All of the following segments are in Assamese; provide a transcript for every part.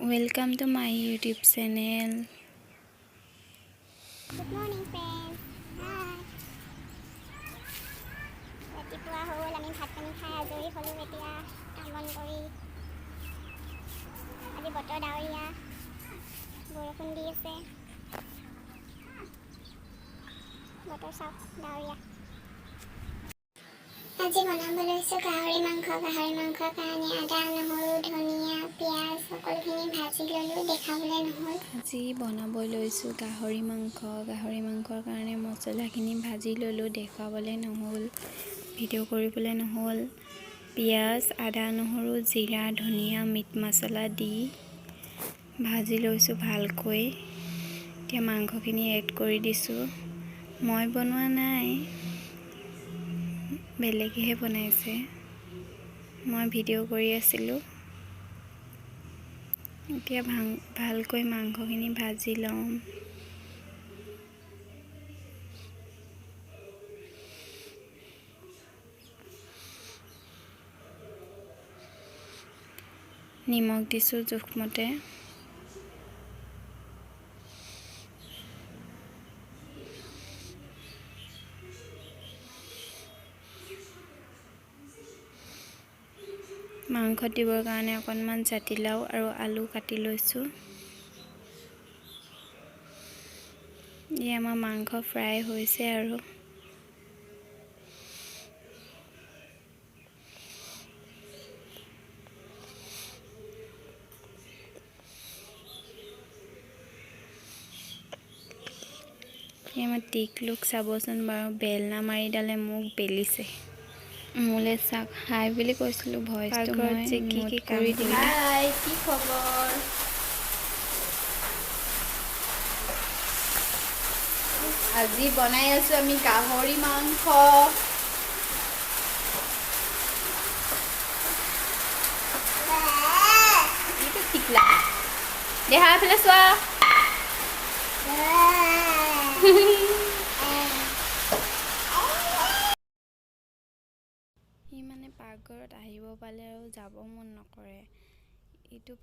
Welcome to my YouTube channel. Good morning, friends. Hi. ৰাতিপুৱা হ'ল আমি ভাত পানী খাই আজৰি হ'লোঁ এতিয়া কাম বন কৰি আজি বতৰ ডাৱৰীয়া বৰষুণ দি আছে বতৰ চাওক ডাৱৰীয়া আজি বনাব লৈছোঁ গাহৰি মাংসৰ কাৰণে আদা নহৰু ধনিয়া পিঁয়াজ সকলোখিনি ভাজি ল'লোঁ দেখাবলৈ নহ'ল আজি বনাব লৈছোঁ গাহৰি মাংসৰ কাৰণে মছলাখিনি ভাজি ল'লোঁ দেখুৱাবলৈ নহ'ল ভিডিঅ' কৰিবলৈ নহ'ল পিঁয়াজ আদা নহৰু জিৰা ধনিয়া মিট মছলা দি ভাজি লৈছোঁ ভালকৈ এতিয়া মাংসখিনি এড কৰি দিছোঁ মই বনোৱা নাই বেলেগেহে বনাইছে মই ভিডিঅ' কৰি আছিলোঁ এতিয়া ভালকৈ মাংসখিনি ভাজি লওঁ নিমখ দিছোঁ জোখমতে মাংস দিবৰ কাৰণে অকণমান জাতিলাও আৰু আলু কাটি লৈছোঁ আমাৰ মাংস ফ্ৰাই হৈছে আৰু আমাৰ টিকলুক চাবচোন বাৰু বেলনা মাৰিডালে মোক বেলিছে মোলে চাক হাই বুলি কৈছিলোঁ ভইচটো মই যে কি কৰি দিম হাই কি খবৰ আজি বনাই আছো আমি গাহৰি মাংস এইটো টিকলা দেহা ফেলে চোৱা সি মানে পাকঘৰত আহিব পালে আৰু যাব মন নকৰে ইটো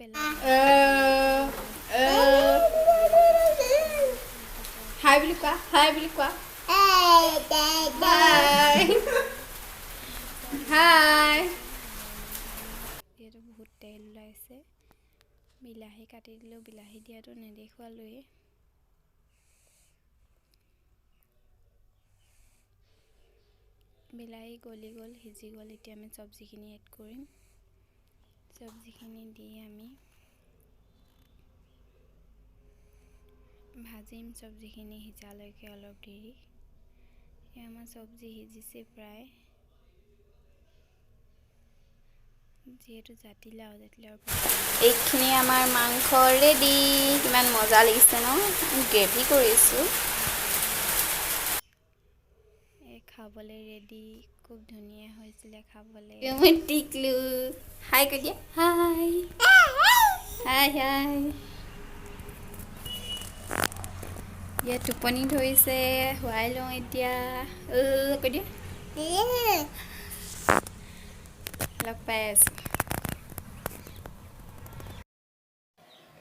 হাই বুলি কোৱা হাই যিহেতু বহুত তেল ওলাইছে বিলাহী কাটি দিলোঁ বিলাহী দিয়াটো নেদেখুৱালোৱেই বিলাহী গলি গ'ল সিজি গ'ল এতিয়া আমি চব্জিখিনি এড কৰিম চব্জিখিনি দি আমি ভাজিম চব্জিখিনি সিজালৈকে অলপ দেৰি আমাৰ চব্জি সিজিছে প্ৰায় যিহেতু জাতিলাও এইখিনি আমাৰ মাংস ৰেডি কিমান মজা লাগিছে ন গ্ৰেভি কৰিছোঁ খাবলৈ ৰেডি খুব ধুনীয়া হৈছিলে খাবলৈ টিকলু হাই কৈ দিয়া হাই হাই হাই ইয়াত টোপনি ধৰিছে শুৱাই লওঁ এতিয়া কৈ দিয়া লগ পাই আছোঁ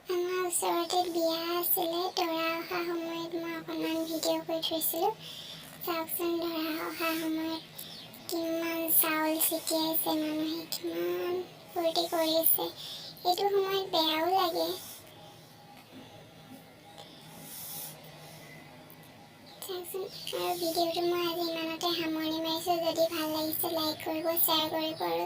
আমাৰ ওচৰতে বিয়া আছিলে দৰা অহা সময়ত মই অকণমান ভিডিঅ' কৰি থৈছিলোঁ চাওকচোন দৰা অহা সময়ত কিমান চাউল ছিটিয়াইছে মানুহে কিমান ফূৰ্তি কৰিছে এইটো সময়ত বেয়াও লাগে চাওকচোন আৰু ভিডিঅ'টো মই আজি ইমানতে সামৰণি মাৰিছোঁ যদি ভাল লাগিছে লাইক কৰিব শ্বেয়াৰ কৰিব আৰু